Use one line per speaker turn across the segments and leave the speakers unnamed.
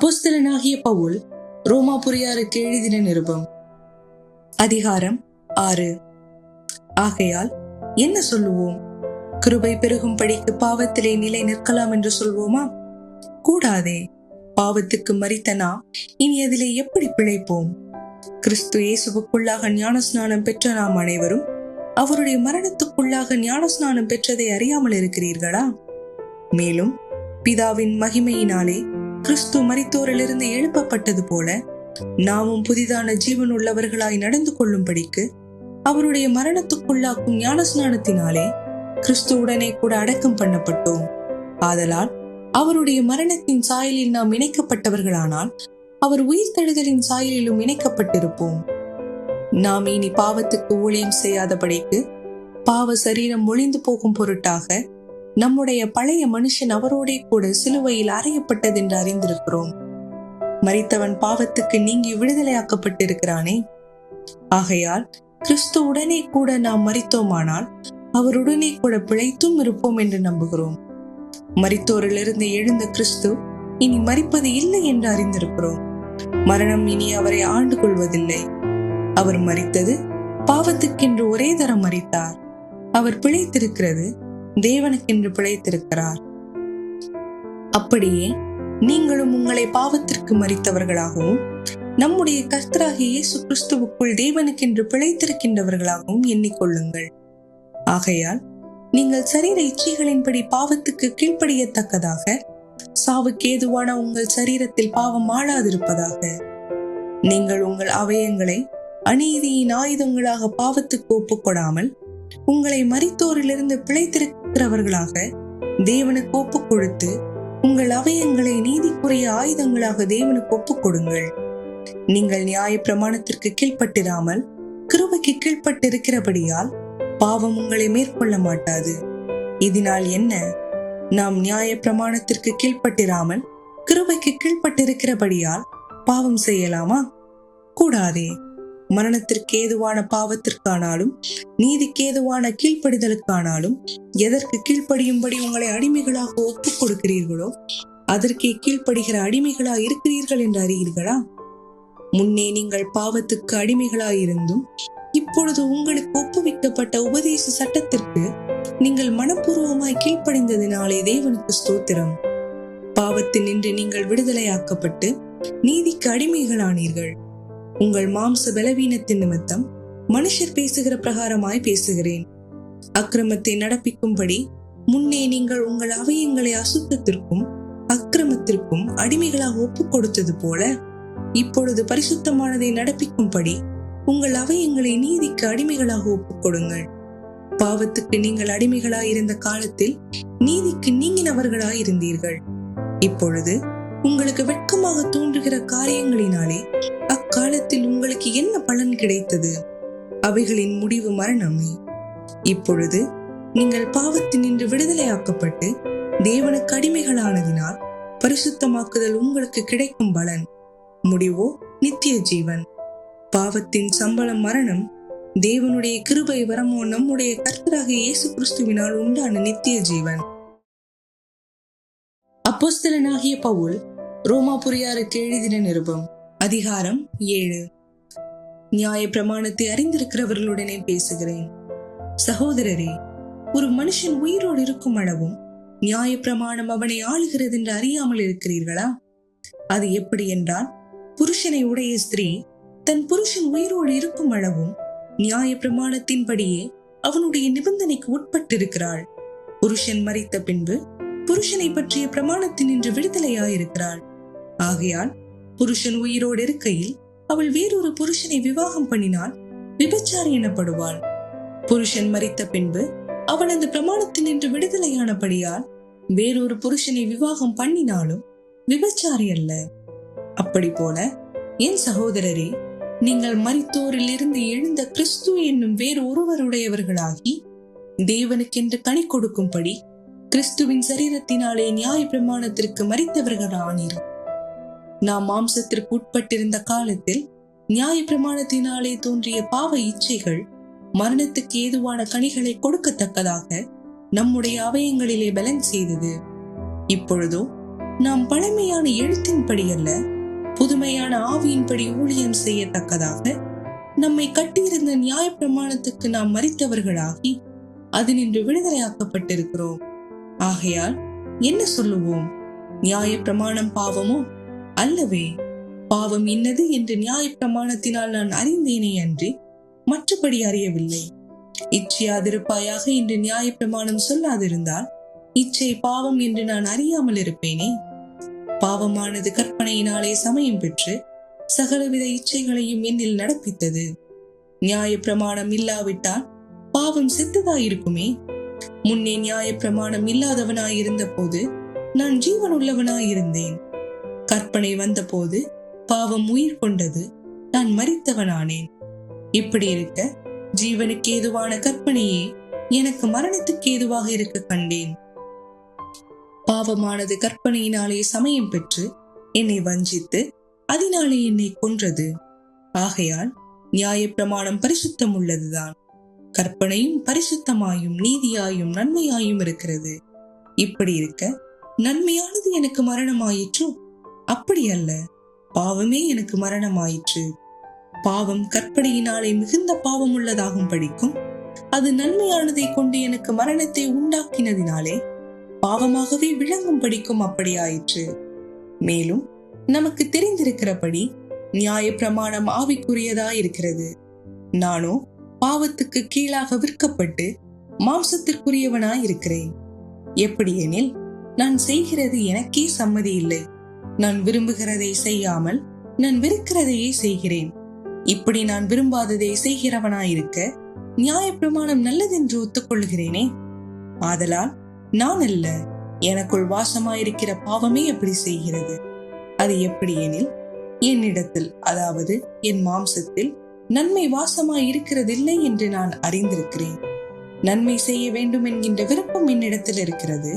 அப்போஸ்தலனாகிய பவுல் ரோமாபுரியாருக்கு எழுதின நிருபம் அதிகாரம் 6. ஆகையால் என்ன சொல்லுவோம்? கிருபை பெருகும்படிக்கு பாவத்திலே நிலை நிற்கலாம் என்று சொல்வோமா? கூடாதே. பாவத்துக்கு மரித்த நாம் இனி அதிலே எப்படி பிழைப்போம்? கிறிஸ்து இயேசுவுக்குள்ளாக ஞானஸ்நானம் பெற்ற நாம் அனைவரும் அவருடைய மரணத்துக்குள்ளாக ஞானஸ்நானம் பெற்றதை அறியாமல் இருக்கிறீர்களா? மேலும் பிதாவின் மகிமையினாலே கிறிஸ்து மரித்தோரிலிருந்து எழுப்பப்பட்டது போல நாமும் புதிதான ஜீவன் உள்ளவர்களாய் நடந்து கொள்ளும்படிக்கு அவருடைய மரணத்துக்குள்ளாக்கும் ஞானஸ்நானத்தினாலே கிறிஸ்துவுடனே கூட அடக்கம் பண்ணப்பட்டோம். ஆதலால் அவருடைய மரணத்தின் சாயலில் நாம் இணைக்கப்பட்டவர்களானால் அவர் உயிர்த்தெழுதலின் சாயலிலும் இணைக்கப்பட்டிருப்போம். நாம் இனி பாவத்துக்கு ஊழியம் செய்யாதபடிக்கு பாவ சரீரம் ஒளிந்து போகும் பொருட்டாக நம்முடைய பழைய மனுஷன் அவரோடே கூட சிலுவையில் அறையப்பட்டது என்று அறிந்திருக்கிறோம். மரித்தவன் பாவத்துக்கு நீங்கி விடுதலையாக்கப்பட்டிருக்கிறானே. ஆகையால் கிறிஸ்துவுடனே கூட நாம் மரித்தோமானால் அவருடனே கூட பிழைத்தும் இருப்போம் என்று நம்புகிறோம். மரித்தோரிலிருந்து எழுந்த கிறிஸ்து இனி மரிப்பது இல்லை என்று அறிந்திருக்கிறோம். மரணம் இனி அவரை ஆண்டு கொள்வதில்லை. அவர் மரித்தது பாவத்துக்கென்று ஒரே தரம் மரித்தார். அவர் பிழைத்திருக்கிறது தேவனுக்கென்று பிழைத்திருக்கிறார். அப்படியே நீங்களும் உங்களை பாவத்திற்கு மரித்தவர்களாகவும் நம்முடைய கர்த்தராகிய இயேசு கிறிஸ்துவுக்குள் தேவனுக்கென்று பிழைத்திருக்கின்றவர்களாகவும் எண்ணிக்கொள்ளுங்கள். ஆகையால் நீங்கள் சரீர இச்சைகளின்படி பாவத்துக்கு கீழ்ப்படியத்தக்கதாக சாவுக்கு ஏதுவான உங்கள் சரீரத்தில் பாவம் ஆளாதிருப்பதாக. நீங்கள் உங்கள் அவயங்களை அநீதியின் ஆயுதங்களாக பாவத்துக்கு ஒப்புக்கொடாமல் உங்களை மரித்தோரிலிருந்து பிழைத்திருக்கிறவர்களாக தேவனுக்கு ஒப்புக் கொடுத்து உங்கள் அவயங்களை நீதிக்குரிய ஆயுதங்களாக தேவனுக்கு ஒப்புக் கொடுங்கள். நீங்கள் நியாய பிரமாணத்திற்கு கீழ்ப்பட்டிராமல் கிருபைக்கு கீழ்ப்பட்டிருக்கிறபடியால் பாவம் உங்களை மேற்கொள்ள மாட்டாது. இதனால் என்ன? நாம் நியாய பிரமாணத்திற்கு கீழ்ப்பட்டிராமல் கிருபைக்கு கீழ்ப்பட்டிருக்கிறபடியால் பாவம் செய்யலாமா? கூடாதே. மரணத்திற்கு ஏதுவான பாவத்திற்கானாலும் நீதிக்கு ஏதுவான கீழ்ப்படிதலுக்கானாலும் எதற்கு கீழ்ப்படியும்படி உங்களை அடிமைகளாக ஒப்புக் கொடுக்கிறீர்களோ அதற்கே கீழ்ப்படுகிற அடிமைகளாய் இருக்கிறீர்கள் என்று அறியீர்களா? முன்னே நீங்கள் பாவத்துக்கு அடிமைகளாயிருந்தும் இப்பொழுது உங்களுக்கு ஒப்புவிக்கப்பட்ட உபதேச சட்டத்திற்கு நீங்கள் மனப்பூர்வமாய் கீழ்ப்படிந்ததினாலே தேவனுக்கு ஸ்தோத்திரம். பாவத்தினின்று நீங்கள் விடுதலையாக்கப்பட்டு நீதிக்கு அடிமைகளானீர்கள். உங்கள் மாம்ச பலவீனத்தின் நிமித்தம் மனுஷர் பேசுகிற பிரகாரமாய் பேசுகிறேன். அக்கிரமத்தை நடப்பிக்கும்படி முன்னே நீங்கள் உங்கள் அவயங்களை அசுத்தத்திற்கும் அக்கிரமத்திற்கும் அடிமைகளாக ஒப்புக் கொடுத்தது போல இப்பொழுது பரிசுத்தமானதை நடப்பிக்கும்படி உங்கள் அவயங்களை நீதிக்கு அடிமைகளாக ஒப்புக் கொடுங்கள். பாவத்துக்கு நீங்கள் அடிமைகளாயிருந்த காலத்தில் நீதிக்கு நீங்கினவர்களாயிருந்தீர்கள். இப்பொழுது உங்களுக்கு வெட்கமாக தோன்றுகிற காரியங்களினாலே அக்காலத்தில் உங்களுக்கு என்ன பலன் கிடைத்தது? அவைகளின் முடிவு மரணமே. இப்பொழுது நீங்கள் பாவத்தினின்று விடுதலையாக்கப்பட்டு தேவனுக்கு அடிமைகளானதினால் பரிசுத்தமாக்குதல் உங்களுக்கு கிடைக்கும் பலன். முடிவோ நித்திய ஜீவன். பாவத்தின் சம்பளம் மரணம். தேவனுடைய கிருபை வரமோ நம்முடைய கர்த்தராகிய இயேசு கிறிஸ்துவினால் உண்டான நித்திய ஜீவன். அப்போஸ்தலனாகிய பவுல் ரோமாபுரியாருக்கு எழுதின நிருபம் அதிகாரம் 7. நியாய பிரமாணத்தை அறிந்திருக்கிறவர்களுடனே பேசுகிறேன். சகோதரரே, ஒரு மனுஷன் உயிரோடு இருக்கும் அளவும் நியாய பிரமாணம் அவனை ஆளுகிறது என்று அறியாமல் இருக்கிறீர்களா? அது எப்படி என்றால், புருஷனை உடைய ஸ்திரீ தன் புருஷன் உயிரோடு இருக்கும் அளவும் நியாய பிரமாணத்தின்படியே அவனுடைய நிபந்தனைக்கு உட்பட்டிருக்கிறாள். புருஷன் மரித்த பின்பு புருஷனை பற்றிய பிரமாணத்தினின்று விடுதலையாயிருக்கிறாள். ஆகையால் புருஷன் உயிரோடு இருக்கையில் அவள் வேறொரு புருஷனை விவாகம் பண்ணினால் விபச்சாரி எனப்படுவாள். புருஷன் மரித்த பின்பு அவள் அந்த பிரமாணத்தினின்று விடுதலையானபடியால் வேறொரு புருஷனை விவாகம் பண்ணினாலும் விபச்சாரி அல்ல. அப்படி போல என் சகோதரரே, நீங்கள் மரித்தோரில் இருந்து எழுந்த கிறிஸ்து என்னும் வேறு ஒருவருடையவர்களாகி தேவனுக்கென்று கனி கொடுக்கும்படி கிறிஸ்துவின் சரீரத்தினாலே நியாய பிரமாணத்திற்கு மரித்தவர்கள் ஆனீர்கள். நாம் மாம்சத்திற்கு உட்பட்டிருந்த காலத்தில் நியாய பிரமாணத்தினாலே தோன்றிய பாவ இச்சைகள் மரணத்துக்கு ஏதுவான கனிகளை கொடுக்கத்தக்கதாக நம்முடைய அவயங்களிலே பலன் செய்தது. இப்பொழுதோ நாம் பழமையான எழுத்தின்படி அல்ல, புதுமையான ஆவியின்படி ஊழியம் செய்யத்தக்கதாக நம்மை கட்டியிருந்த நியாயப்பிரமாணத்துக்கு நாம் மரித்தவர்களாகி அதனின்று விடுதலையாக்கப்பட்டிருக்கிறோம். ஆகையால் என்ன சொல்லுவோம்? நியாயப்பிரமாணம் பாவமோ? அல்லவே. பாவம் இன்னது என்று நியாயப்பிரமாணத்தினால் நான் அறிந்தேனே அன்றி மற்றபடி அறியவில்லை. இச்சையாதிருப்பாயாக என்று நியாயப்பிரமாணம் சொல்லாதிருந்தால் இச்சை பாவம் என்று நான் அறியாமல் இருப்பேனே. பாவமானது கற்பனையினாலே சமயம் பெற்று சகலவித இச்சைகளையும் என்னில் நடப்பித்தது. நியாயப்பிரமாணம் இல்லாவிட்டால் பாவம் செத்ததாயிருக்குமே. முன்னே நியாயப்பிரமாணம் இல்லாதவனாயிருந்த போது நான் ஜீவன் உள்ளவனாயிருந்தேன். கற்பனை வந்த போது பாவம் உயிர் கொண்டது, நான் மரித்தவனானேன். இப்படி இருக்க ஜீவனுக்கு ஏதுவான கற்பனையே எனக்கு மரணத்துக்கு ஏதுவாக இருக்க கண்டேன். பாவமானது கற்பனையினாலே சமயம் பெற்று என்னை வஞ்சித்து அதனாலே என்னை கொன்றது. ஆகையால் நியாயப்பிரமாணம் பரிசுத்தம் உள்ளதுதான். கற்பனையும் பரிசுத்தமாயும் நீதியாயும் நன்மையாயும் இருக்கிறது. இப்படி இருக்க நன்மையானது எனக்கு மரணமாயிற்று? அப்படி அல்ல, பாவமே எனக்கு மரணமாயிற்று. பாவம் கற்பனையினாலே மிகுந்த பாவம் உள்ளதாகும் படிக்கும் அது நன்மையானதை கொண்டு எனக்கு மரணத்தை உண்டாக்கினதினாலே பாவமாகவே விளங்கும் படிக்கும் அப்படியாயிற்று. மேலும் நமக்கு தெரிந்திருக்கிறபடி நியாயப்பிரமாணம் ஆவிக்குரியதா இருக்கிறது. நானோ பாவத்துக்கு கீழாக விற்கப்பட்டு மாம்சத்திற்குரியவனாய் இருக்கிறேன். எப்படியெனில் நான் செய்கிறது எனக்கே சம்மதி இல்லை. நான் விரும்புகிறதை செய்யாமல் நான் வெறுக்கிறதையே செய்கிறேன். இப்படி நான் விரும்பாததை செய்கிறவனாயிருக்க நியாயப்பிரமாணம் நல்லதென்று ஒத்துக்கொள்கிறேனே. ஆதலால் நான் அல்ல, எனக்குள் வாசமாயிருக்கிற பாவமே அப்படி செய்கிறது. அது எப்படி எனில், என்னிடத்தில், அதாவது என் மாம்சத்தில் நன்மை வாசமாய் இருக்கிறதில்லை என்று நான் அறிந்திருக்கிறேன். நன்மை செய்ய வேண்டும் என்கின்ற விருப்பம் என்னிடத்தில் இருக்கிறது,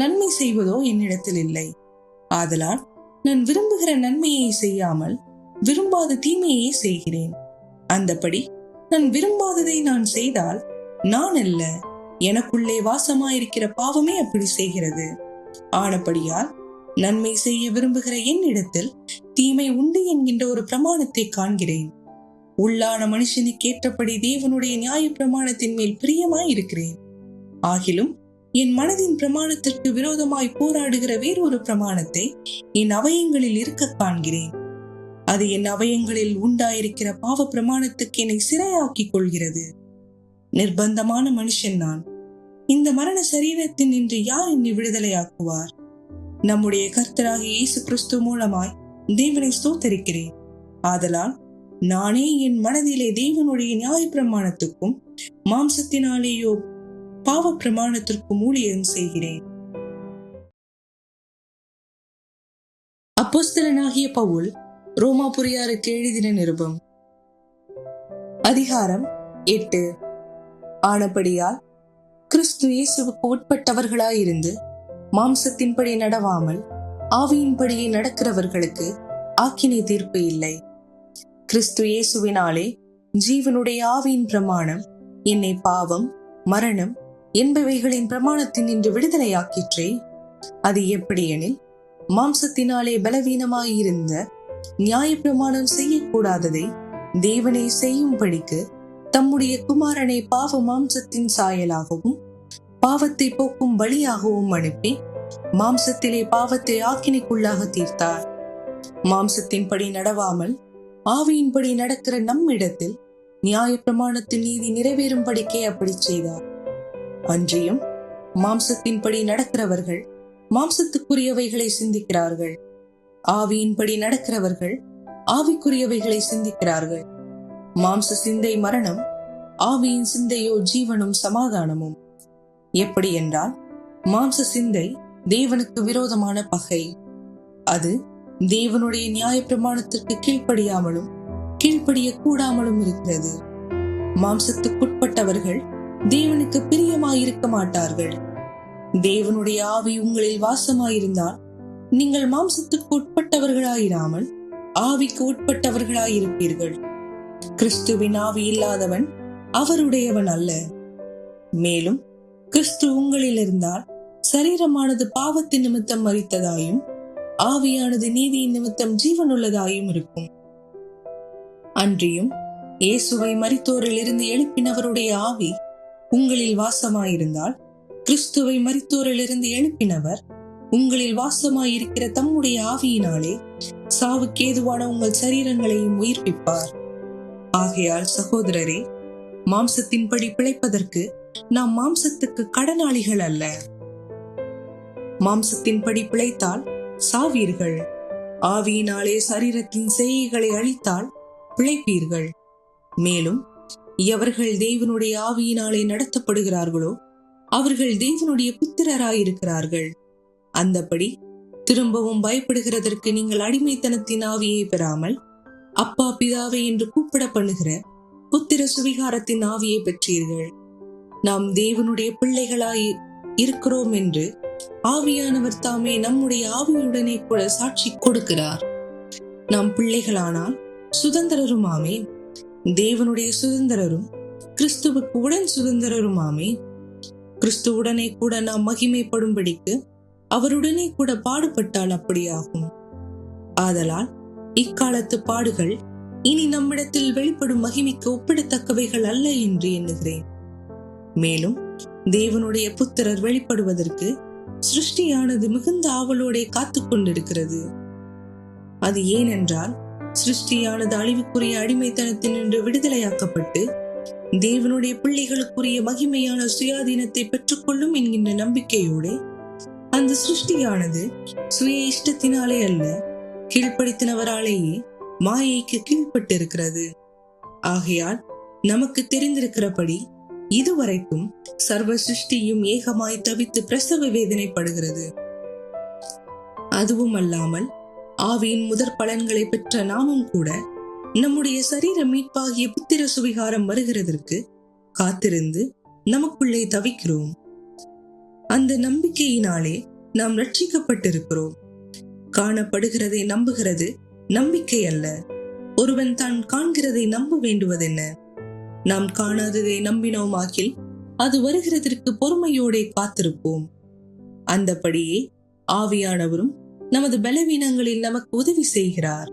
நன்மை செய்வதோ என்னிடத்தில் இல்லை. ஆதலால் நான் விரும்புகிற நன்மையை செய்யாமல் விரும்பாத தீமையை செய்கிறேன். அந்தபடி நான் விரும்பாததை நான் செய்தால் நான் அல்ல, எனக்குள்ளே வாசமாயிருக்கிற பாவமே அப்படி செய்கிறது. ஆனபடியால் நன்மை செய்ய விரும்புகிற என்னிடத்தில் தீமை உண்டு என்கின்ற ஒரு பிரமாணத்தை காண்கிறேன். உள்ளான மனுஷனுக்கு ஏற்றபடி தேவனுடைய நியாய பிரமாணத்தின் மேல் பிரியமாய் இருக்கிறேன். ஆகிலும் என் மனதின் பிரமாணத்திற்கு விரோதமாய் போராடுகிற வேறொரு பிரமாணத்தை என் அவயங்களில் இருக்க காண்கிறேன். அது என் அவயங்களில் உண்டாயிருக்கிற பாவ பிரமாணத்துக்கு என்னை சிறையாக்கிக் கொள்கிறது. நிர்பந்தமான மனுஷன் நான். இந்த மரண சரீரத்தின் நின்று யார் என்னை விடுதலையாக்குவார்? நம்முடைய கர்த்தராகிய இயேசு கிறிஸ்து மூலமாய் தேவனை ஸ்தோத்தரிக்கிறேன். ஆதலால் நானே என் மனதிலே தேவனுடைய நியாய பிரமாணத்துக்கும் மாம்சத்தினாலேயோ பாவ பிரமாணத்திற்கும் ஊழியம் செய்கிறேன். அப்போஸ்தலனாகிய பவுல் ரோமாபுரியாருக்கு எழுதின நிருபம். அதிகாரம் 8. ஆனபடியால் கிறிஸ்து இயேசுவுக்கு உட்பட்டவர்களாயிருந்து மாம்சத்தின்படி நடவாமல் ஆவியின்படியே நடக்கிறவர்களுக்கு ஆக்கினை தீர்ப்பு இல்லை. கிறிஸ்து இயேசுவினாலே ஜீவனுடைய ஆவியின் பிரமாணம் என்னை பாவம், மரணம் என்பவைகளின் பிரமாணத்தின் நின்று விடுதலையாக்கிற்றே. அது எப்படி எனில், மாம்சத்தினாலே பலவீனமாயிருந்த நியாய பிரமாணம் செய்யக்கூடாததை தேவனை செய்யும்படிக்கு தம்முடைய குமாரனை பாவ மாம்சத்தின் சாயலாகவும் பாவத்தை போக்கும் பலியாகவும் அனுப்பி மாம்சத்திலே பாவத்தை ஆக்கினைக்குள்ளாக தீர்த்தார். மாம்சத்தின்படி நடவாமல் ஆவியின்படி நடக்கிற நம்மிடத்தில் நியாய பிரமாணத்தின் நீதி நிறைவேறும்படிக்கே அப்படி செய்தார். அன்றியும் மாம்சத்தின்படி நடக்கிறவர்கள் மாம்சத்துக்குரியவைகளை சிந்திக்கிறார்கள், ஆவியின்படி நடக்கிறவர்கள் ஆவிக்குரியவைகளை சிந்திக்கிறார்கள். மாம்ச சிந்தை மரணம், ஆவியின் சிந்தையோ ஜீவனும் சமாதானமும். எப்படி என்றால், மாம்ச சிந்தை தேவனுக்கு விரோதமான பகை. அது தேவனுடைய நியாய பிரமாணத்திற்கு கீழ்ப்படியாமலும் கீழ்ப்படிய கூடாமலும் இருக்கிறது. மாம்சத்துக்குட்பட்டவர்கள் தேவனுக்கு பிரியமாயிருக்க மாட்டார்கள். தேவனுடைய ஆவி உங்களில் வாசமாயிருந்தால் நீங்கள் மாம்சத்துக்கு உட்பட்டவர்களாயிராமல் ஆவிக்கு உட்பட்டவர்களாயிருப்பீர்கள். கிறிஸ்துவின் ஆவி இல்லாதவன் அவருடையவன் அல்ல. மேலும் கிறிஸ்து உங்களில் இருந்தால் சரீரமானது பாவத்தின் நிமித்தம் மரித்ததாயும் ஆவியானது நீதியின் நிமித்தம் ஜீவனுள்ளதாயும் இருக்கும். அன்றியும் இயேசுவை மரித்தோரில் இருந்து எழுப்பினவருடைய ஆவி உங்களில் வாசமாயிருந்தால், கிறிஸ்துவை மரித்தோரில் இருந்து எழுப்பினவர் உங்களில் வாசமாயிருக்கிற தம்முடைய ஆவியினாலே சாவுக்கேதுவான உங்கள் சரீரங்களையும் உயிர்ப்பிப்பார். ஆகையால் சகோதரரே, மாம்சத்தின்படி பிழைப்பதற்கு நாம் மாம்சத்துக்கு கடனாளிகள் அல்ல. மாம்சத்தின்படி பிழைத்தால் சாவீர்கள், ஆவியினாலே சரீரத்தின் செய்கைகளை அழித்தால் பிழைப்பீர்கள். மேலும் எவர்கள் தேவனுடைய ஆவியினாலே நடத்தப்படுகிறார்களோ அவர்கள் தேவனுடைய புத்திரராயிருக்கிறார்கள். அந்தபடி திரும்பவும் பயப்படுகிறதற்கு நீங்கள் அடிமைத்தனத்தின் ஆவியை பெறாமல் அப்பா பிதாவே என்று கூப்பிட பண்ணுகிற புத்திர சுவிகாரத்தின் ஆவியை பெற்றீர்கள். நாம் தேவனுடைய பிள்ளைகளாய் இருக்கிறோம் என்று ஆவியானவர் தாமே நம்முடைய ஆவியுடனே கூட சாட்சி கொடுக்கிறார். நாம் பிள்ளைகளானால் சுதந்திரருமாமே, தேவனுடைய சுதந்திரரும் கிறிஸ்துவுக்கு உடன் சுதந்திரருமாமே. கிறிஸ்துவுடனே கூட நாம் மகிமைப்படும்படிக்கு அவருடனே கூட பாடுபட்டால் அப்படியாகும். ஆதலால் இக்காலத்து பாடுகள் இனி நம்மிடத்தில் வெளிப்படும் மகிமைக்கு ஒப்பிடத்தக்கவைகள் அல்ல என்று எண்ணுகிறேன். மேலும் தேவனுடைய புத்திரர் வெளிப்படுவதற்கு சிருஷ்டியானது மிகுந்த ஆவலோட காத்து கொண்டிருக்கிறது. அது ஏனென்றால் சிருஷ்டியானது அழிவுக்குரிய அடிமைத்தனத்தினின்று விடுதலையாக்கப்பட்டு தேவனுடைய பிள்ளைகளுக்குரிய மகிமையான சுயாதீனத்தை பெற்றுக்கொள்ளும் என்கின்ற நம்பிக்கையோடு அந்த சிருஷ்டியானது சுய இஷ்டத்தினாலே அல்ல, கீழ்ப்படுத்தினவராலேயே மாயைக்கு கீழ்பட்டிருக்கிறது. ஆகையால் நமக்கு தெரிந்திருக்கிறபடி இதுவரைக்கும் சர்வ சிருஷ்டியும் ஏகமாய் தவித்து பிரசவ வேதனைப்படுகிறது. அதுவும் அல்லாமல் ஆவியின் முதற் பலன்களை பெற்ற நாமும் கூட நம்முடைய சரீர மீட்பாகிய புத்திர சுவிகாரம் வருகிறதற்கு காத்திருந்து நமக்குள்ளே தவிக்கிறோம். அந்த நம்பிக்கையினாலே நாம் ரட்சிக்கப்பட்டிருக்கிறோம். காணப்படுகிறதை நம்புகிறது நம்பிக்கை அல்ல, ஒருவன் தான் காண்கிறதை நம்ப வேண்டுவதென்ன? நாம் காணாததை நம்பினோமாகில் அது வருகிறதற்கு பொறுமையோடே காத்திருப்போம். அந்தபடியே ஆவியானவரும் நமது பலவீனங்களில் நமக்கு உதவி செய்கிறார்.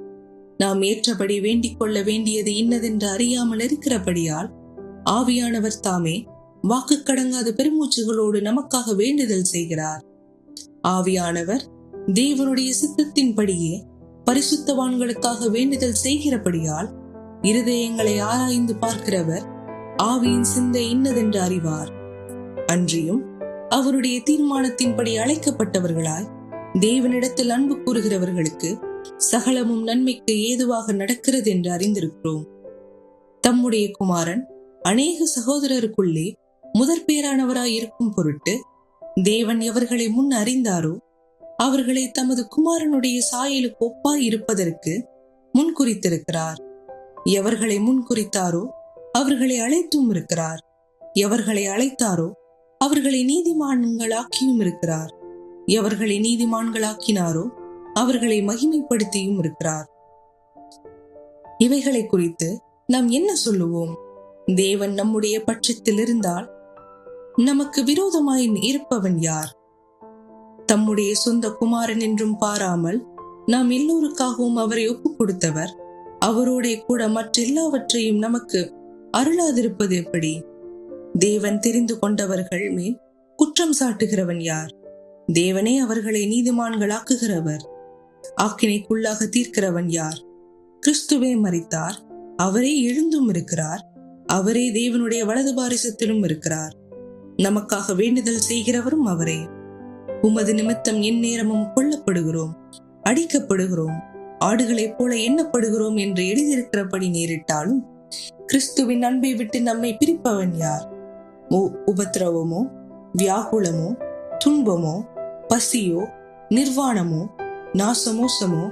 நாம் ஏற்றபடி வேண்டிக் கொள்ள வேண்டியது இன்னதென்று அறியாமல் இருக்கிறபடியால் ஆவியானவர் தாமே வாக்கு கடங்காத பெருமூச்சுகளோடு நமக்காக வேண்டுதல் செய்கிறார். ஆவியானவர் தேவனுடைய சித்தத்தின்படியே பரிசுத்தவான்களுக்காக வேண்டுதல் செய்கிறபடியால் இருதயங்களை ஆராய்ந்து பார்க்கிறவர் ஆவியின் சிந்தை இன்னதென்று அறிவார். அன்றியும் அவருடைய தீர்மானத்தின்படி அழைக்கப்பட்டவர்களாய் தேவனிடத்தில் அன்பு கூறுகிறவர்களுக்கு சகலமும் நன்மைக்கு ஏதுவாக நடக்கிறது என்று அறிந்திருக்கிறோம். தம்முடைய குமாரன் அநேக சகோதரருக்குள்ளே முதற் பேரானவராய் இருக்கும் பொருட்டு தேவன் எவர்களை முன் அறிந்தாரோ அவர்களை தமது குமாரனுடைய சாயலுக்கு ஒப்பாய் இருப்பதற்கு முன்குறித்திருக்கிறார். எவர்களை முன்குறித்தாரோ அவர்களை அழைத்தும் இருக்கிறார். எவர்களை அழைத்தாரோ அவர்களை நீதிமான்களாக்கியும் இருக்கிறார். எவர்களை நீதிமான்களாக்கினாரோ அவர்களை மகிமைப்படுத்தியும் இருக்கிறார். இவைகளை குறித்து நாம் என்ன சொல்லுவோம்? தேவன் நம்முடைய பட்சத்தில் இருந்தால் நமக்கு விரோதமாய் இருப்பவன் யார்? தம்முடைய சொந்த குமாரன் என்றும் பாராமல் நாம் எல்லோருக்காகவும் அவரை ஒப்புக் கொடுத்தவர் அவரோட கூட மற்ற எல்லாவற்றையும் நமக்கு அருளாதிருப்பது எப்படி? தேவன் தெரிந்து கொண்டவர்கள் மேல் குற்றம் சாட்டுகிறவன் யார்? தேவனே அவர்களை நீதிமான்களாக்குகிறவர். ஆக்கினைக்குள்ளாக தீர்க்கிறவன் யார்? கிறிஸ்துவே மரித்தார், அவரே எழுந்தும் இருக்கிறார், அவரே தேவனுடைய வலது பாரிசத்திலும் இருக்கிறார். நமக்காக வேண்டுதல் செய்கிறவரும் அவரே. உமது நிமித்தம் எந்நேரமும் கொல்லப்படுகிறோம், அடிக்கப்படுகிறோம், ஆடுகளைப் போல எண்ணப்படுகிறோம் என்று எழுதியிருக்கிறபடி நேரிட்டாலும் கிறிஸ்துவின் அன்பை விட்டு நம்மை பிரிப்பவன் யார்? உபத்திரவமோ, வியாகுலமோ, துன்பமோ, பசியோ, நிர்வாணமோ, நாசமோசமோ,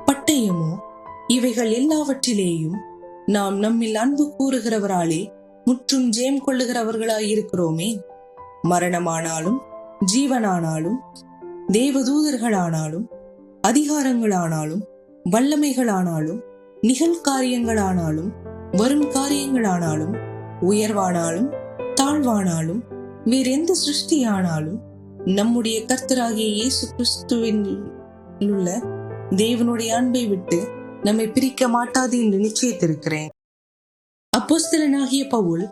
பட்டயமோ, இவைகள் எல்லாவற்றிலேயும் நாம் நம்மில் அன்பு கூறுகிறவராலே முற்றும் ஜெயம் கொள்ளுகிறவர்களாய் இருக்கிறோமே. மரணமானாலும் ஜீவனானாலும் தேவதூதர்களானாலும் அதிகாரங்களானாலும் வல்லமைகளானாலும் நிகழ்காரியங்களானாலும் வரும் காரியங்களானாலும் உயர்வானாலும் தாழ்வானாலும் வேறெந்த சிருஷ்டியானாலும் நம்முடைய கர்த்தராகிய இயேசு கிறிஸ்துவின் உள்ள தேவனுடைய அன்பை விட்டு நம்மை பிரிக்க மாட்டாது என்று நிச்சயித்திருக்கிறேன். அப்போஸ்தலனாகிய பவுல்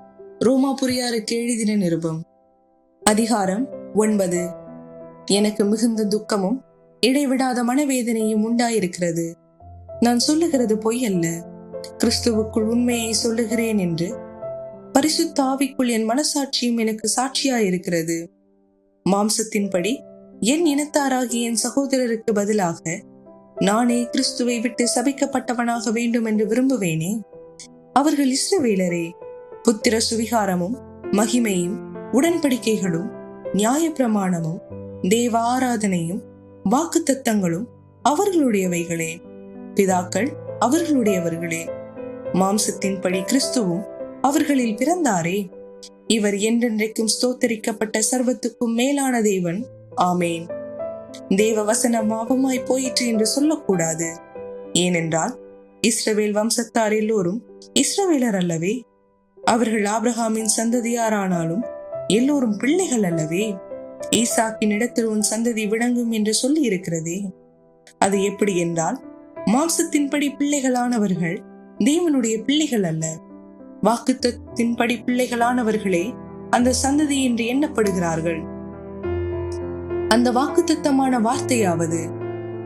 ரோமாபுரியாருக்கு எழுதின நிருபம் அதிகாரம் 9. எனக்கு மிகுந்த துக்கமும் இடைவிடாத மனவேதனையும் உண்டாயிருக்கிறது. நான் சொல்லுகிறது பொய் அல்ல, கிறிஸ்துவுக்குள் உண்மையை சொல்லுகிறேன் என்று பரிசுத்த ஆவிக்குள் என் மனசாட்சியும் எனக்கு சாட்சியாயிருக்கிறது. மாம்சத்தின்படி என் இனத்தாராகிய என் சகோதரருக்கு பதிலாக நானே கிறிஸ்துவை விட்டு சபிக்கப்பட்டவனாக வேண்டும் என்று விரும்புவேனே. அவர்கள் இஸ்ரவேலரே. புத்திர சுவிகாரமும் மகிமையும் உடன்படிக்கைகளும் நியாய பிரமாணமும் தேவ ஆராதனையும் வாக்குத்தத்தங்களும் அவர்களுடையவைகளே. பிதாக்கள் அவர்களுடையவர்களே. மாம்சத்தின்படி கிறிஸ்துவும் அவர்களில் பிறந்தாரே. இவர் என்றென்றைக்கும் ஸ்தோத்தரிக்கப்பட்ட சர்வத்துக்கும் மேலான தேவன். ஆமேன். தேவ வசனம் மாபமாய் போயிற்று என்று சொல்லக்கூடாது. ஏனென்றால் இஸ்ரவேல் வம்சத்தார் எல்லோரும் இஸ்ரவேலர் அல்லவே. அவர்கள் ஆபிரகாமின் சந்ததியாரானாலும் எல்லோரும் பிள்ளைகள் அல்லவே. ஈசாக்கின் இடத்தில் உன் சந்ததி விளங்கும் என்று சொல்லி இருக்கிறதே. அது எப்படி என்றால், மாம்சத்தின்படி பிள்ளைகளானவர்கள் தேவனுடைய பிள்ளைகள் அல்ல, வாக்குத்தத்தின்படி பிள்ளைகளானவர்களே அந்த சந்ததி என்று எண்ணப்படுகிறார்கள். அந்த வாக்குத்தத்தமான வார்த்தையாவது,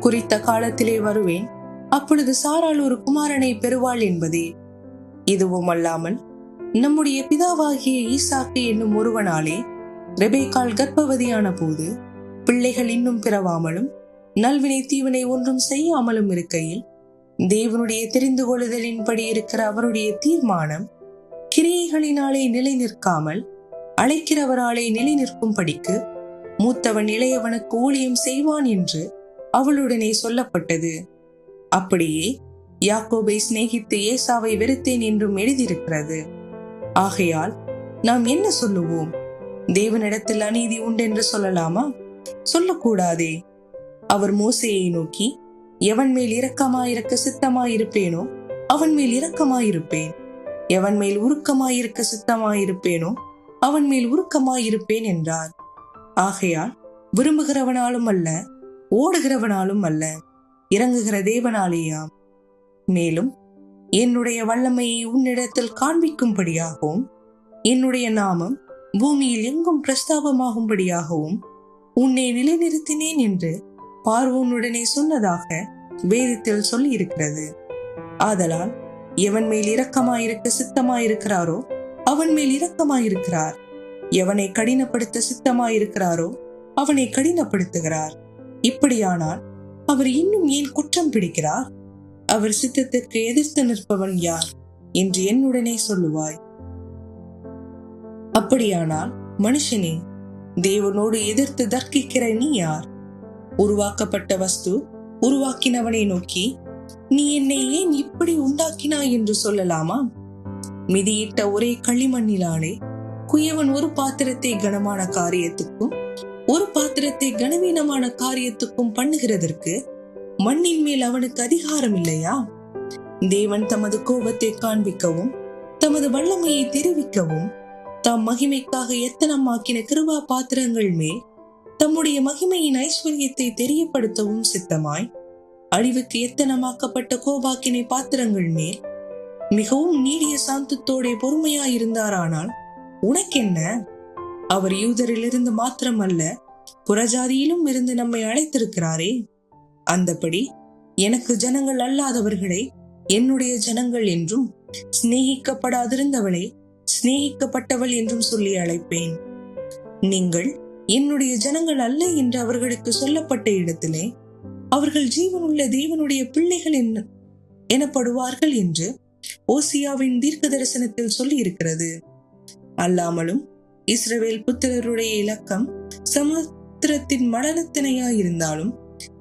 குறித்த காலத்திலே வருவேன், அப்பொழுது சாராள் ஒரு குமாரனை பெறுவாள் என்பதே. இதுவும் அல்லாமல் நம்முடைய பிதாவாகிய ஈசாக்கு என்னும் ஒருவனாலே ரெபேக்காள் கர்ப்பவதியான போது பிள்ளைகள் இன்னும் பிறவாமலும் நல்வினை தீவினை ஒன்றும் செய்யாமலும் இருக்கையில் தேவனுடைய தெரிந்து கொள்ளுதலின்படி இருக்கிற அவருடைய தீர்மானம் கிரியைகளினாலே நிலை நிற்காமல் அழைக்கிறவராலே நிலை நிற்கும் படிக்கு மூத்தவன் இளையவனுக்கு ஊழியம் செய்வான் என்று அவளுடனே சொல்லப்பட்டது. அப்படியே யாக்கோபை சிநேகித்து ஏசாவை வெறுத்தேன் என்றும் எழுதியிருக்கிறது. ஆகையால் நாம் என்ன சொல்லுவோம்? தேவனிடத்தில் அநீதி உண்டென்று சொல்லலாமா? சொல்லக்கூடாதே. அவர் மோசேயை நோக்கி, எவன் மேல் இரக்கமாயிருக்க சித்தமாயிருப்பேனோ அவன் மேல் இரக்கமாயிருப்பேன், எவன் மேல் உருக்கமாயிருக்க சித்தமாயிருப்பேனோ அவன் மேல் உருக்கமாயிருப்பேன் என்றார். ஆகையால் விரும்புகிறவனாலும் அல்ல, ஓடுகிறவனாலும் அல்ல, இறங்குகிற தேவனாலேயாம். மேலும் என்னுடைய வல்லமையை உன்னிடத்தில் காண்பிக்கும்படியாகவும் என்னுடைய நாமம் பூமியில் எங்கும் பிரஸ்தாபமாகும்படியாகவும் உன்னை நிலைநிறுத்தினேன் என்று பார்வோனுடனே சொன்னதாக வேதத்தில் சொல்லி இருக்கிறது. ஆதலால் எவன் மேல் இரக்கமாயிருக்க சித்தமாயிருக்கிறாரோ அவன் மேல் இரக்கமாயிருக்கிறார், எவனை கடினப்படுத்த சித்தமாயிருக்கிறாரோ அவனை கடினப்படுத்துகிறார். இப்படியானால் அவர் இன்னும் ஏன் குற்றம் பிடிக்கிறார்? அவர் சித்தத்துக்கு எதிர்த்து நிற்பவன் யார் என்று என்னுடனே சொல்லுவாய். அப்படியானால் மனுஷனே, தேவனோடு எதிர்த்து தர்க்கிக்கிற நீ யார்? உருவாக்கப்பட்ட வஸ்து உருவாக்கினவனை நோக்கி, நீ என்னை ஏன் இப்படி உண்டாக்கினாய் என்று சொல்லலாமா? மிதியிட்ட ஒரே களிமண்ணிலானே குயவன் ஒரு பாத்திரத்தை கனமான காரியத்துக்கும் ஒரு பாத்திரத்தை கனவீனமான காரியத்துக்கும் பண்ணுகிறதற்கு மண்ணின் மேல் அவனுக்கு அதிகாரம் இல்லையா? தேவன் தமது கோபத்தை காண்பிக்கவும் தமது வல்லமையை தெரிவிக்கவும் தாம் மகிமைக்காக எத்தனமாக்கின கிருபா பாத்திரங்கள் மேல் தம்முடைய மகிமையின் ஐஸ்வர்யத்தை தெரியப்படுத்தவும் சித்தமாய் அழிவுக்கு எத்தனமாக்கப்பட்ட கோபாக்கினை பாத்திரங்கள் மேல் மிகவும் நீடிய சாந்தத்தோட பொறுமையாயிருந்தாரானால் உனக்கென்ன? அவர் யூதரிலிருந்து மாத்திரமல்ல புறஜாதியிலும் இருந்து நம்மை அழைத்திருக்கிறாரே. அந்தபடி எனக்கு ஜனங்கள் அல்லாதவர்களை என்னுடைய ஜனங்கள் என்றும் சிநேகிக்கப்படாதிருந்தவளை சிநேகிக்கப்பட்டவள் என்றும் சொல்லி அழைப்பேன். நீங்கள் என்னுடைய ஜனங்கள் அல்ல என்று அவர்களுக்கு சொல்லப்பட்ட இடத்திலே அவர்கள் ஜீவனுள்ள தேவனுடைய பிள்ளைகள் எனப்படுவார்கள் என்று ஓசியாவின் தீர்க்க தரிசனத்தில் சொல்லி இருக்கிறது. அல்லாமலும் இஸ்ரவேல் புத்திரருடைய இலக்கம் சமுத்திரத்தின் மடலத்தினையாயிருந்தாலும்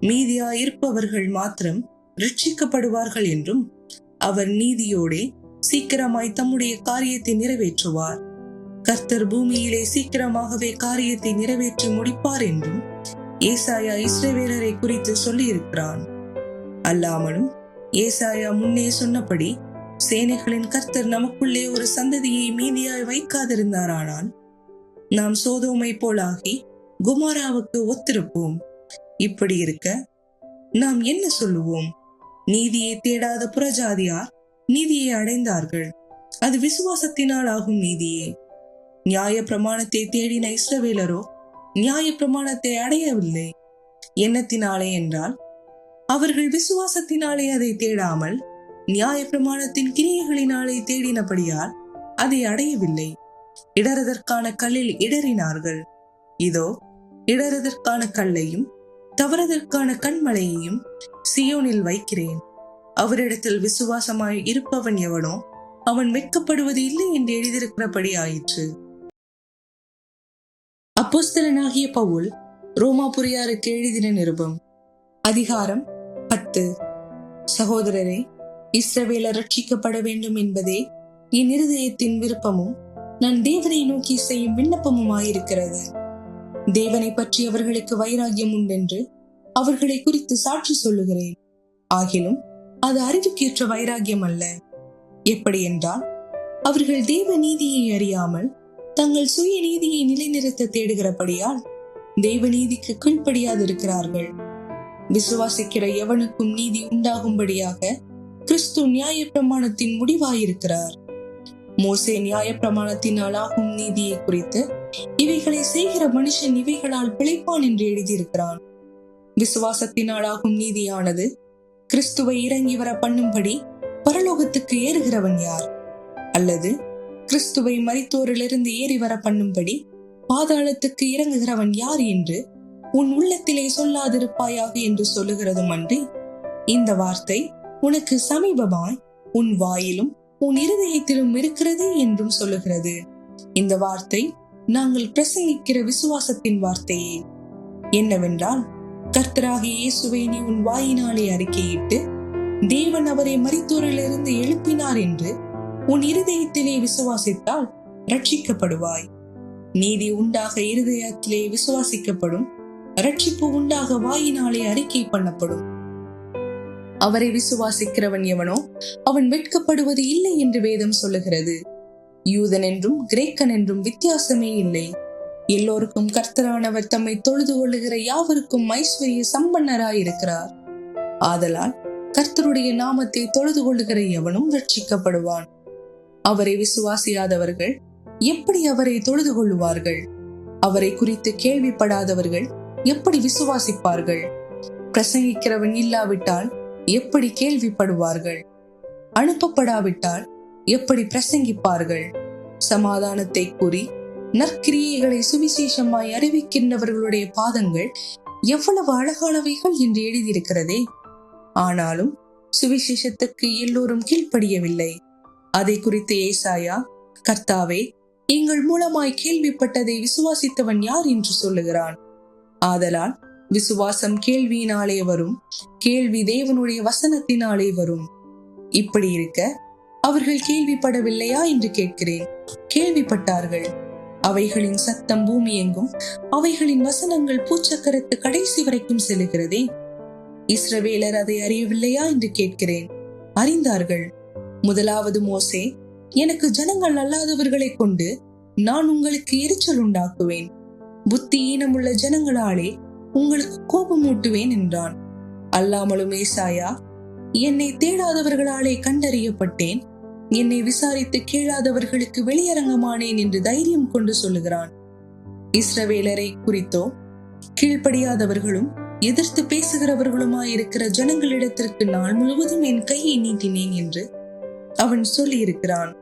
மீதியாயிருப்பவர்கள் மாத்திரம் ரட்சிக்கப்படுவார்கள் என்றும் அவர் நீதியோடே சீக்கிரமாய் தம்முடைய காரியத்தை நிறைவேற்றுவார். கர்த்தர் பூமியிலே சீக்கிரமாகவே காரியத்தை நிறைவேற்றி முடிப்பார் என்றும் ஏசாயா இஸ்ரவேலரை குறித்து சொல்லி இருக்கிறான். அல்லாமலும் ஏசாயா முன்னே சொன்னபடி சேனைகளின் கர்த்தர் நமக்குள்ளே ஒரு சந்ததியை மீதியாய் வைக்காதிருந்தாரானால் நாம் சோதோமை போலாகி குமாராவுக்கு ஒத்திருப்போம். இப்படி இருக்க நாம் என்ன சொல்லுவோம்? நீதியை தேடாத புறஜாதியார் நீதியை அடைந்தார்கள், அது விசுவாசத்தினால் ஆகும் நீதியே. நியாய பிரமாணத்தை தேடின இஸ்ரவேலரோ நியாய பிரமாணத்தை அடையவில்லை. எண்ணத்தினாலே என்றால் அவர்கள் விசுவாசத்தினாலே அதை தேடாமல் நியாய பிரமாணத்தின் கிரியைகளினாலே தேடினபடியால் அதை அடையவில்லை. இடறுதற்கான கல்லில் இடறினார்கள். இதோ இடறுதற்கான கல்லையும் தவறுதற்கான கண்மலையையும் சியோனில் வைக்கிறேன். அவரிடத்தில் விசுவாசமாய் இருப்பவன் எவனோ அவன் வெட்கப்படுவது இல்லை என்று எழுதியிருக்கிறபடி ஆயிற்று. அப்போஸ்தலனாகிய பவுல் ரோமாபுரியாருக்கு எழுதின நிருபம், அதிகாரம் 10. சகோதரரே, இஸ்ரவேலர் ரட்சிக்கப்பட வேண்டும் என்பதே என் இருதயத்தின் விருப்பமும் நான் தேவனை நோக்கி செய்யும் விண்ணப்பமுமாயிருக்கிறது. தேவனை பற்றி அவர்களுக்கு வைராகியம் உண்டென்று அவர்களை குறித்து சாட்சி சொல்லுகிறேன். ஆகிலும் அது அறிவுக்கேற்ற வைராகியம் அல்ல. எப்படி என்றால், அவர்கள் தேவ நீதியை அறியாமல் தங்கள் சுய நீதியை நிலைநிறுத்த தேடுகிறபடியால் தேவ நீதிக்கு கீழ்ப்படியாதிருக்கிறார்கள். விசுவாசிக்கிற எவனுக்கும் நீதி உண்டாகும்படியாக கிறிஸ்து நியாய பிரமாணத்தின் முடிவாயிருக்கிறார். மோசே நியாய பிரமாணத்தினால் ஆகும் நீதியை குறித்து இவைகளை செய்கிற மனுஷன் இவைகளால் பிழைப்பான் என்று எழுதியிருக்கிறான். விசுவாசத்தினால் ஆகும் நீதியானது கிறிஸ்துவை இறங்கி வர பண்ணும்படி பரலோகத்துக்கு ஏறுகிறவன் யார்? அல்லது கிறிஸ்துவை மரித்தோரிலிருந்து ஏறி வர பண்ணும்படி பாதாளத்துக்கு இறங்குகிறவன் யார் என்று உன் உள்ளத்திலே சொல்லாதிருப்பாயாக என்று சொல்லுகிறதும் அன்றி, இந்த வார்த்தை உனக்கு சமீபமாய் உன் வாயிலும் உன் இருதயத்திலும் இருக்கிறது என்றும் சொல்லுகிறது. இந்த வார்த்தை நாங்கள் பிரசங்கிக்கிற விசுவாசத்தின் வார்த்தையே. என்னவென்றால், கர்த்தராகிய இயேசுவை நீ உன் வாயினாலே அறிக்கையிட்டு தேவன் அவரை மரித்தோரிலிருந்து எழுப்பினார் என்று உன் இருதயத்திலே விசுவாசித்தால் ரட்சிக்கப்படுவாய். நீதி உண்டாக இருதயத்திலே விசுவாசிக்கப்படும், ரட்சிப்பு உண்டாக வாயினாலே அறிக்கை பண்ணப்படும். அவரை விசுவாசிக்கிறவன் எவனோ அவன் வெட்கப்படுவது இல்லை என்று வேதம் சொல்லுகிறது. யூதன் என்றும் கிரேக்கன் என்றும் வித்தியாசமே இல்லை. எல்லோருக்கும் கர்த்தரானவர் தம்மை தொழுது கொள்ளுகிற யாவருக்கும் ஐஸ்வர்ய சம்பன்னராயிருக்கிறார். ஆதலால் கர்த்தருடைய நாமத்தை தொழுது கொள்ளுகிற எவனும் ரட்சிக்கப்படுவான். அவரை விசுவாசியாதவர்கள் எப்படி அவரை தொழுது கொள்ளுவார்கள்? அவரை குறித்து கேள்விப்படாதவர்கள் எப்படி விசுவாசிப்பார்கள்? பிரசங்கிக்கிறவன் இல்லாவிட்டால் எப்படி கேள்விப்படுவார்கள்? அனுப்பப்படாவிட்டால் எப்படி பிரசங்கிப்பார்கள்? சமாதானத்தை கூறி நற்கிரியைகளை சுவிசேஷமாய் அறிவிக்கின்றவர்களுடைய பாதங்கள் எவ்வளவு அழகானவைகள் என்று எழுதியிருக்கிறதே. ஆனாலும் சுவிசேஷத்துக்கு எல்லோரும் கீழ்ப்படியவில்லை. அதை குறித்து ஏசாயா, கர்த்தாவே, எங்கள் மூலமாய் கேள்விப்பட்டதை விசுவாசித்தவன் யார் என்று சொல்லுகிறான். ஆதலால் விசுவாசம் கேள்வியினாலே வரும், கேள்வி தேவனுடைய வசனத்தினாலே வரும். இப்படி இருக்க அவர்கள் கேள்விப்படவில்லையா என்று கேட்கிறேன். கேள்விப்பட்டார்கள். அவைகளின் சத்தம் பூமி எங்கும், அவைகளின் வசனங்கள் பூச்சக்கரத்து கடைசி வரைக்கும் செல்லுகிறதே. இஸ்ரவேலர் அதை அறியவில்லையா என்று கேட்கிறேன். அறிந்தார்கள். முதலாவது மோசே, எனக்கு ஜனங்கள் அல்லாதவர்களை கொண்டு நான் உங்களுக்கு எரிச்சல் உண்டாக்குவேன், புத்தி ஈனமுள்ள ஜனங்களாலே உங்களுக்கு கோபமூட்டுவேன் என்றான். அல்லாமலும் ஏசாயா, என்னை தேடாதவர்களாலே கண்டறியப்பட்டேன், என்னை விசாரித்து கேளாதவர்களுக்கு வெளியரங்கமானேன் என்று தைரியம் கொண்டு சொல்லுகிறான். இஸ்ரவேலரை குறித்தோ கீழ்ப்படியாதவர்களும் எதிர்த்து பேசுகிறவர்களுமாயிருக்கிற ஜனங்களிடத்திற்கு நாள் முழுவதும் என் கையை நீட்டினேன் என்று அவன் சொல்லி இருக்கிறான்.